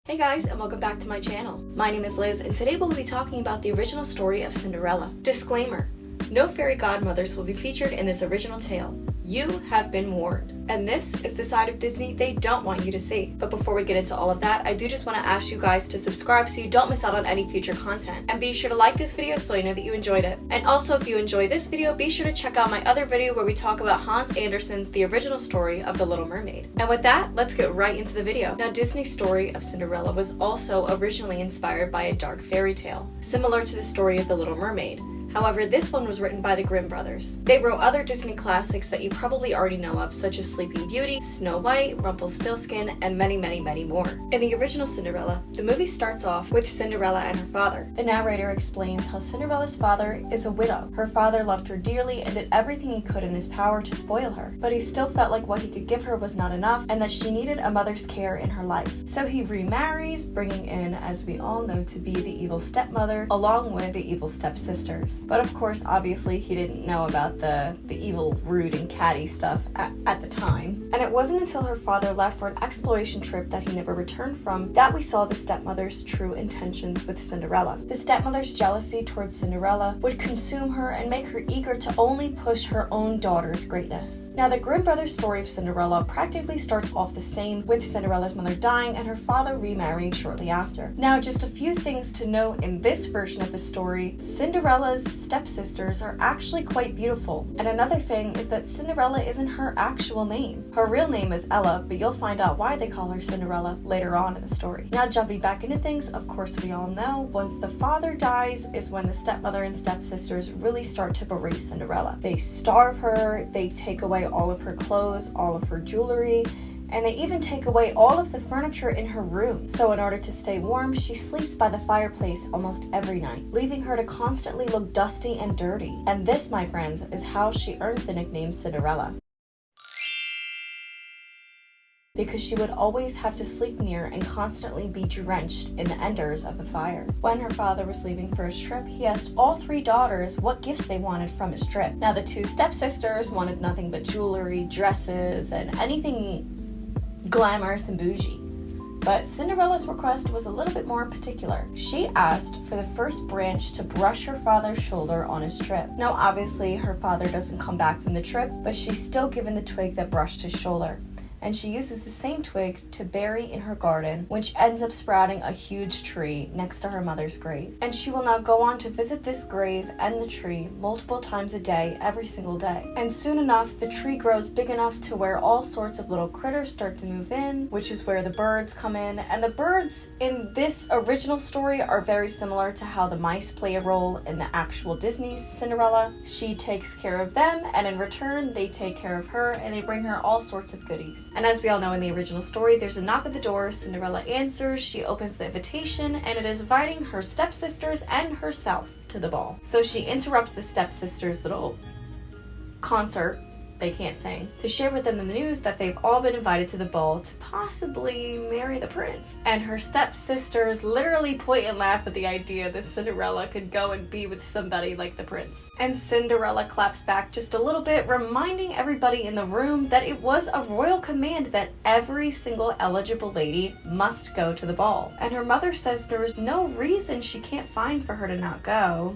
Hey guys, and welcome back to my channel. My name is Liz, and today we'll be talking about the original story of Cinderella. Disclaimer: no fairy godmothers will be featured in this original tale. You have been warned. And this is the side of Disney they don't want you to see. But before we get into all of that, I do just want to ask you guys to subscribe so you don't miss out on any future content. And be sure to like this video so I know that you enjoyed it. And also, if you enjoy this video, be sure to check out my other video where we talk about Hans Andersen's The Original Story of the Little Mermaid. And with that, let's get right into the video. Now, Disney's story of Cinderella was also originally inspired by a dark fairy tale, similar to the story of the Little Mermaid. However, this one was written by the Grimm brothers. They wrote other Disney classics that you probably already know of, such as Sleeping Beauty, Snow White, Rumpelstiltskin, and many, many, many more. In the original Cinderella, the movie starts off with Cinderella and her father. The narrator explains how Cinderella's father is a widow. Her father loved her dearly and did everything he could in his power to spoil her, but he still felt like what he could give her was not enough and that she needed a mother's care in her life. So he remarries, bringing in, as we all know, to be the evil stepmother, along with the evil stepsisters. But of course, obviously, he didn't know about the evil, rude, and catty stuff at the time. And it wasn't until her father left for an exploration trip that he never returned from that we saw the stepmother's true intentions with Cinderella. The stepmother's jealousy towards Cinderella would consume her and make her eager to only push her own daughter's greatness. Now, the Grimm brothers' story of Cinderella practically starts off the same, with Cinderella's mother dying and her father remarrying shortly after. Now, just a few things to note in this version of the story: Cinderella's stepsisters are actually quite beautiful. And another thing is that Cinderella isn't her actual name. Her real name is Ella, but you'll find out why they call her Cinderella later on in the story. Now, jumping back into things, of course we all know once the father dies is when the stepmother and stepsisters really start to berate Cinderella. They starve her, they take away all of her clothes, all of her jewelry, and they even take away all of the furniture in her room. So in order to stay warm, she sleeps by the fireplace almost every night, leaving her to constantly look dusty and dirty. And this, my friends, is how she earned the nickname Cinderella, because she would always have to sleep near and constantly be drenched in the embers of the fire. When her father was leaving for his trip, he asked all three daughters what gifts they wanted from his trip. Now, the two stepsisters wanted nothing but jewelry, dresses, and anything glamorous and bougie. But Cinderella's request was a little bit more particular. She asked for the first branch to brush her father's shoulder on his trip. Now, obviously, her father doesn't come back from the trip, but she's still given the twig that brushed his shoulder. And she uses the same twig to bury in her garden, which ends up sprouting a huge tree next to her mother's grave. And she will now go on to visit this grave and the tree multiple times a day, every single day. And soon enough, the tree grows big enough to where all sorts of little critters start to move in, which is where the birds come in. And the birds in this original story are very similar to how the mice play a role in the actual Disney's Cinderella. She takes care of them, and in return, they take care of her, and they bring her all sorts of goodies. And as we all know in the original story, there's a knock at the door. Cinderella answers, she opens the invitation, and it is inviting her stepsisters and herself to the ball. So she interrupts the stepsisters' little concert, they can't sing, to share with them the news that they've all been invited to the ball to possibly marry the prince. And her stepsisters literally point and laugh at the idea that Cinderella could go and be with somebody like the prince. And Cinderella claps back just a little bit, reminding everybody in the room that it was a royal command that every single eligible lady must go to the ball. And her mother says there's no reason she can't find for her to not go.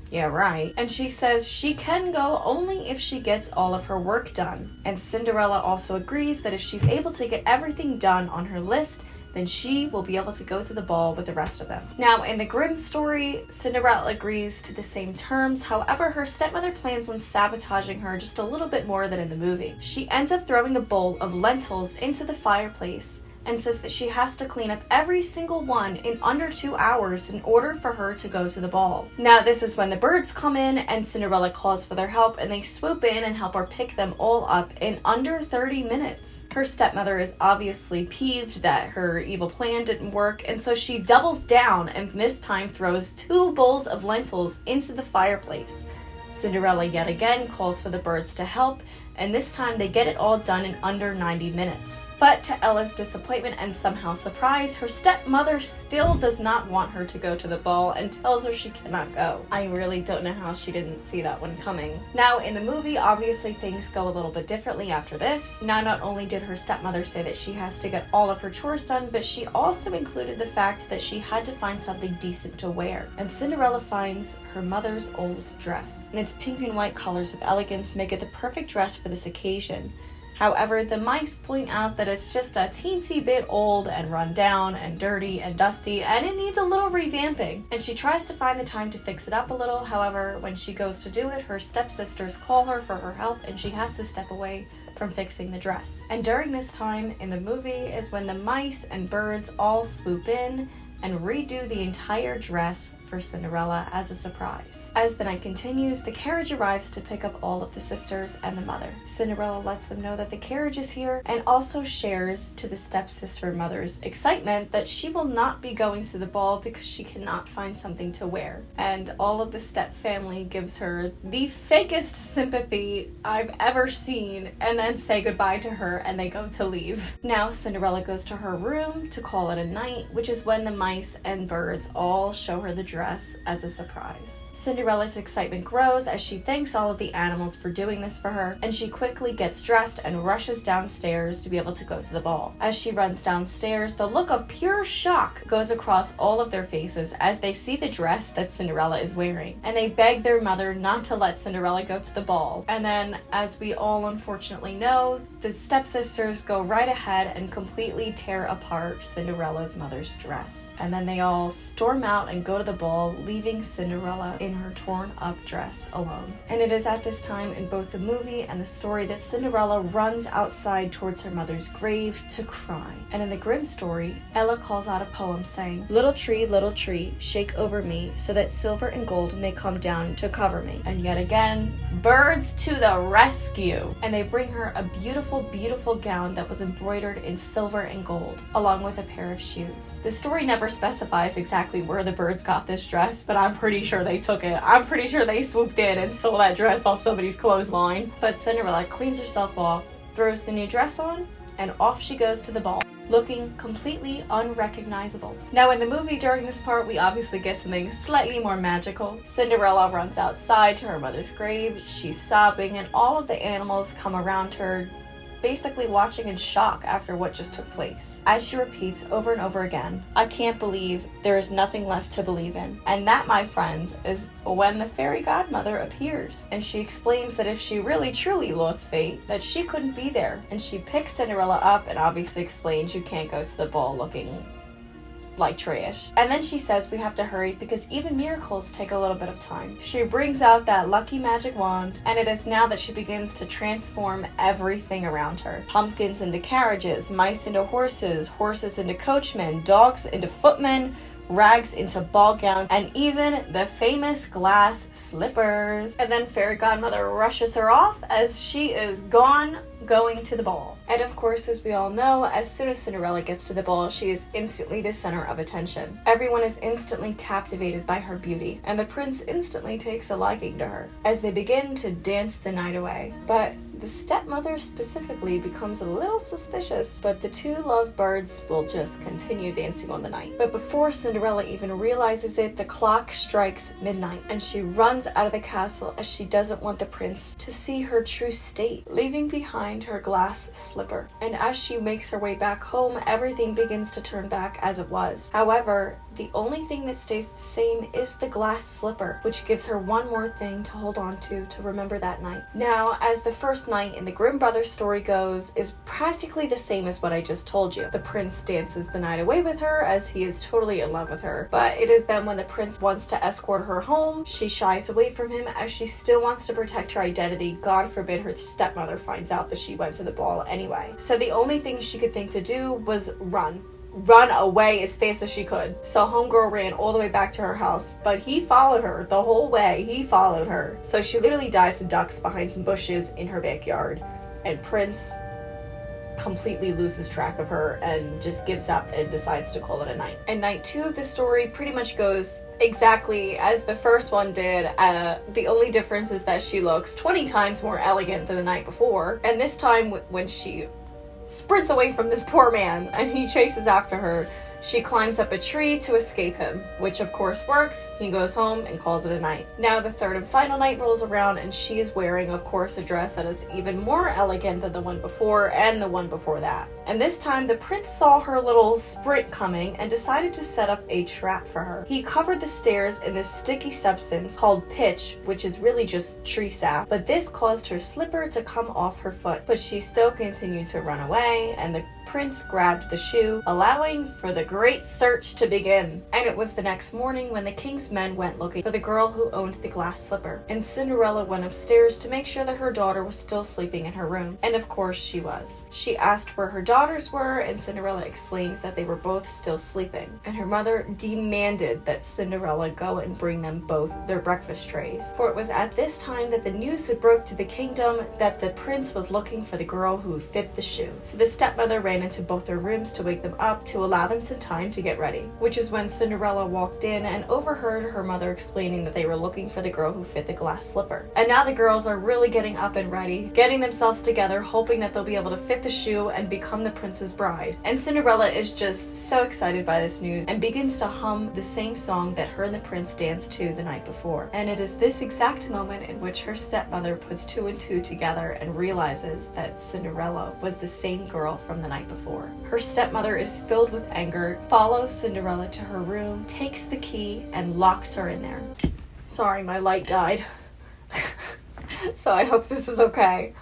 Yeah, right. And she says she can go only if she gets all of her work done. And Cinderella also agrees that if she's able to get everything done on her list, then she will be able to go to the ball with the rest of them. Now, in the Grimm story, Cinderella agrees to the same terms. However, her stepmother plans on sabotaging her just a little bit more than in the movie. She ends up throwing a bowl of lentils into the fireplace and says that she has to clean up every single one in under 2 hours in order for her to go to the ball. Now, this is when the birds come in and Cinderella calls for their help, and they swoop in and help her pick them all up in under 30 minutes. Her stepmother is obviously peeved that her evil plan didn't work, and so she doubles down and this time throws 2 bowls of lentils into the fireplace. Cinderella yet again calls for the birds to help, and this time they get it all done in under 90 minutes. But to Ella's disappointment and somehow surprise, her stepmother still does not want her to go to the ball and tells her she cannot go. I really don't know how she didn't see that one coming. Now in the movie, obviously things go a little bit differently after this. Now not only did her stepmother say that she has to get all of her chores done, but she also included the fact that she had to find something decent to wear. And Cinderella finds her mother's old dress. And its pink and white colors of elegance make it the perfect dress for this occasion. However, the mice point out that it's just a teensy bit old and run down and dirty and dusty, and it needs a little revamping. And she tries to find the time to fix it up a little. However, when she goes to do it, her stepsisters call her for her help and she has to step away from fixing the dress. And during this time in the movie is when the mice and birds all swoop in and redo the entire dress for Cinderella as a surprise. As the night continues, the carriage arrives to pick up all of the sisters and the mother. Cinderella lets them know that the carriage is here and also shares to the stepsister mother's excitement that she will not be going to the ball because she cannot find something to wear. And all of the step family gives her the fakest sympathy I've ever seen and then say goodbye to her and they go to leave. Now Cinderella goes to her room to call it a night, which is when the mice and birds all show her the dress as a surprise. Cinderella's excitement grows as she thanks all of the animals for doing this for her, and she quickly gets dressed and rushes downstairs to be able to go to the ball. As she runs downstairs, the look of pure shock goes across all of their faces as they see the dress that Cinderella is wearing, and they beg their mother not to let Cinderella go to the ball. And then, as we all unfortunately know, the stepsisters go right ahead and completely tear apart Cinderella's mother's dress. And then they all storm out and go to the ball, leaving Cinderella in her torn up dress alone. And it is at this time in both the movie and the story that Cinderella runs outside towards her mother's grave to cry. And in the Grimm story, Ella calls out a poem saying, little tree, shake over me so that silver and gold may come down to cover me." And yet again, birds to the rescue! And they bring her a beautiful, beautiful gown that was embroidered in silver and gold, along with a pair of shoes. The story never specifies exactly where the birds got this dress, but I'm pretty sure they took it. I'm pretty sure they swooped in and stole that dress off somebody's clothesline. But Cinderella cleans herself off, throws the new dress on, and off she goes to the ball, looking completely unrecognizable. Now in the movie during this part, we obviously get something slightly more magical. Cinderella runs outside to her mother's grave, she's sobbing, and all of the animals come around her, basically watching in shock after what just took place. As she repeats over and over again, "I can't believe there is nothing left to believe in." And that, my friends, is when the fairy godmother appears. And she explains that if she really truly lost faith, that she couldn't be there. And she picks Cinderella up and obviously explains you can't go to the ball looking like trash. And then she says we have to hurry because even miracles take a little bit of time. She brings out that lucky magic wand, and it is now that she begins to transform everything around her. Pumpkins into carriages, mice into horses, horses into coachmen, dogs into footmen, rags into ball gowns, and even the famous glass slippers. And then fairy godmother rushes her off as she is gone, going to the ball. And of course, as we all know, as soon as Cinderella gets to the ball, she is instantly the center of attention. Everyone is instantly captivated by her beauty, and the prince instantly takes a liking to her as they begin to dance the night away. But the stepmother specifically becomes a little suspicious, but the two lovebirds will just continue dancing on the night. But before Cinderella even realizes it, the clock strikes midnight, and she runs out of the castle as she doesn't want the prince to see her true state, leaving behind her glass slipper. And as she makes her way back home, everything begins to turn back as it was. However, the only thing that stays the same is the glass slipper, which gives her one more thing to hold on to remember that night. Now, as the first night in the Grimm brothers story goes, is practically the same as what I just told you. The prince dances the night away with her as he is totally in love with her. But it is then when the prince wants to escort her home, she shies away from him as she still wants to protect her identity. God forbid her stepmother finds out that she went to the ball anyway. So the only thing she could think to do was run away as fast as she could. So homegirl ran all the way back to her house, but he followed her the whole way. He followed her. So she literally dives and ducks behind some bushes in her backyard. And Prince completely loses track of her and just gives up and decides to call it a night. And night 2 of the story pretty much goes exactly as the first one did. The only difference is that she looks 20 times more elegant than the night before. And this time, when she sprints away from this poor man and he chases after her, she climbs up a tree to escape him, which of course works. He goes home and calls it a night. Now the third and final night rolls around, and she is wearing, of course, a dress that is even more elegant than the one before and the one before that. And this time the prince saw her little sprint coming and decided to set up a trap for her. He covered the stairs in this sticky substance called pitch, which is really just tree sap, but this caused her slipper to come off her foot. But she still continued to run away, and the prince grabbed the shoe, allowing for the great search to begin. And it was the next morning when the king's men went looking for the girl who owned the glass slipper. And Cinderella went upstairs to make sure that her daughter was still sleeping in her room. And of course she was. She asked where her daughters were, and Cinderella explained that they were both still sleeping. And her mother demanded that Cinderella go and bring them both their breakfast trays. For it was at this time that the news had broke to the kingdom that the prince was looking for the girl who fit the shoe. So the stepmother ran into both their rooms to wake them up to allow them some time to get ready, which is when Cinderella walked in and overheard her mother explaining that they were looking for the girl who fit the glass slipper. And now the girls are really getting up and ready, getting themselves together, hoping that they'll be able to fit the shoe and become the prince's bride. And Cinderella is just so excited by this news and begins to hum the same song that her and the prince danced to the night before. And it is this exact moment in which her stepmother puts 2 and 2 together and realizes that Cinderella was the same girl from the night before. Her stepmother is filled with anger, follows Cinderella to her room, takes the key, and locks her in there. Sorry, my light died. So I hope this is okay.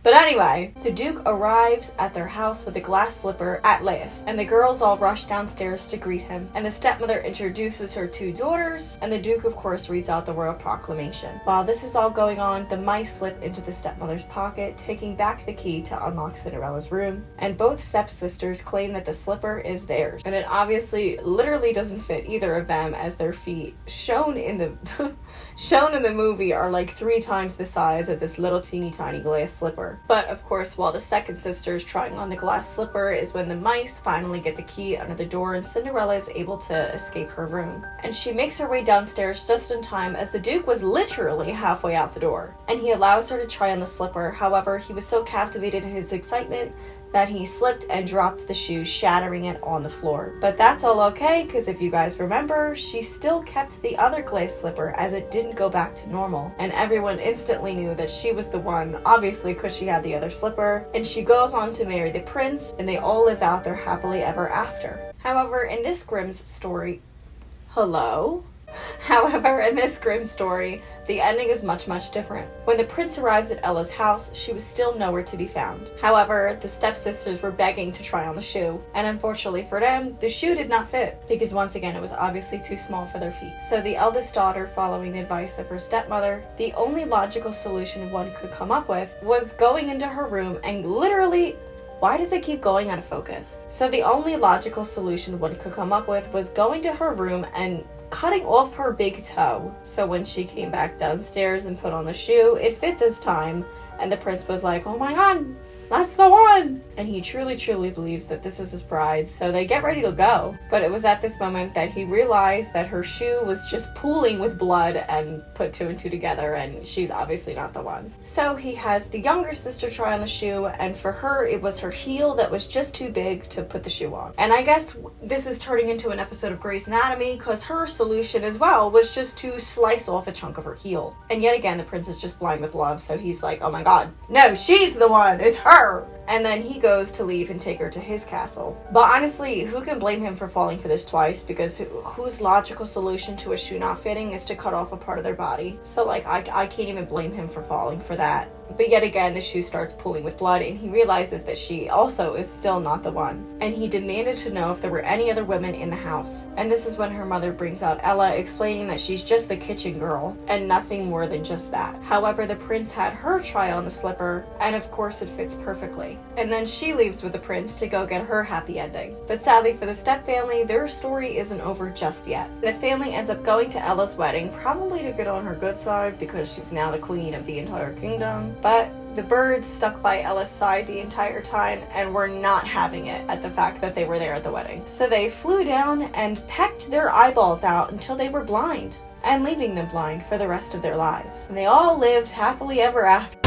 But anyway, the Duke arrives at their house with a glass slipper at last, and the girls all rush downstairs to greet him, and the stepmother introduces her 2 daughters, and the Duke of course reads out the royal proclamation. While this is all going on, the mice slip into the stepmother's pocket, taking back the key to unlock Cinderella's room, and both stepsisters claim that the slipper is theirs, and it obviously literally doesn't fit either of them, as their feet shown in the movie are like 3 times the size of this little teeny tiny glass slipper. But of course, while the second sister is trying on the glass slipper is when the mice finally get the key under the door and Cinderella is able to escape her room. And she makes her way downstairs just in time, as the Duke was literally halfway out the door. And he allows her to try on the slipper. However, he was so captivated in his excitement that he slipped and dropped the shoe, shattering it on the floor. But that's all okay, because if you guys remember, she still kept the other glass slipper as it didn't go back to normal. And everyone instantly knew that she was the one, obviously because she had the other slipper. And she goes on to marry the prince, and they all live out their happily ever after. However, in this Grimm's story... However, in this Grimm story, the ending is much, much different. When the prince arrives at Ella's house, she was still nowhere to be found. However, the stepsisters were begging to try on the shoe, and unfortunately for them, the shoe did not fit, because once again it was obviously too small for their feet. So the eldest daughter, following the advice of her stepmother, the only logical solution one could come up with was going into her room and literally... Why does it keep going out of focus? So the only logical solution one could come up with was going to her room and cutting off her big toe. So when she came back downstairs and put on the shoe, it fit this time, and the prince was like, oh my god, that's the one! And he truly, truly believes that this is his bride, so they get ready to go. But it was at this moment that he realized that her shoe was just pooling with blood and put 2 and 2 together, and she's obviously not the one. So he has the younger sister try on the shoe, and for her, it was her heel that was just too big to put the shoe on. And I guess this is turning into an episode of Grey's Anatomy, because her solution as well was just to slice off a chunk of her heel. And yet again, the prince is just blind with love, so he's like, oh my god, no, she's the one, it's her! And then he goes to leave and take her to his castle. But honestly, who can blame him for falling for this twice? Because whose logical solution to a shoe not fitting is to cut off a part of their body? So like, I can't even blame him for falling for that. But yet again, the shoe starts pooling with blood, and he realizes that she also is still not the one. And he demanded to know if there were any other women in the house. And this is when her mother brings out Ella, explaining that she's just the kitchen girl, and nothing more than just that. However, the prince had her try on the slipper, and of course it fits perfectly. And then she leaves with the prince to go get her happy ending. But sadly for the step family, their story isn't over just yet. The family ends up going to Ella's wedding, probably to get on her good side, because she's now the queen of the entire kingdom. But The birds stuck by Ella's side the entire time and were not having it at the fact that they were there at the wedding. So they flew down and pecked their eyeballs out until they were blind, and leaving them blind for the rest of their lives. And they all lived happily ever after.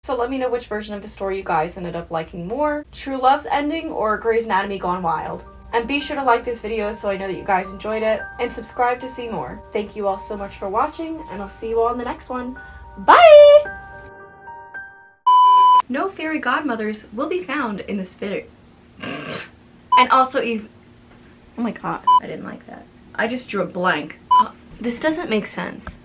So let me know which version of the story you guys ended up liking more, True Love's ending or Grey's Anatomy Gone Wild. And be sure to like this video so I know that you guys enjoyed it, and subscribe to see more. Thank you all so much for watching, and I'll see you all in the next one. Bye! No fairy godmothers will be found in this video. And also oh my god, I didn't like that. I just drew a blank. This doesn't make sense.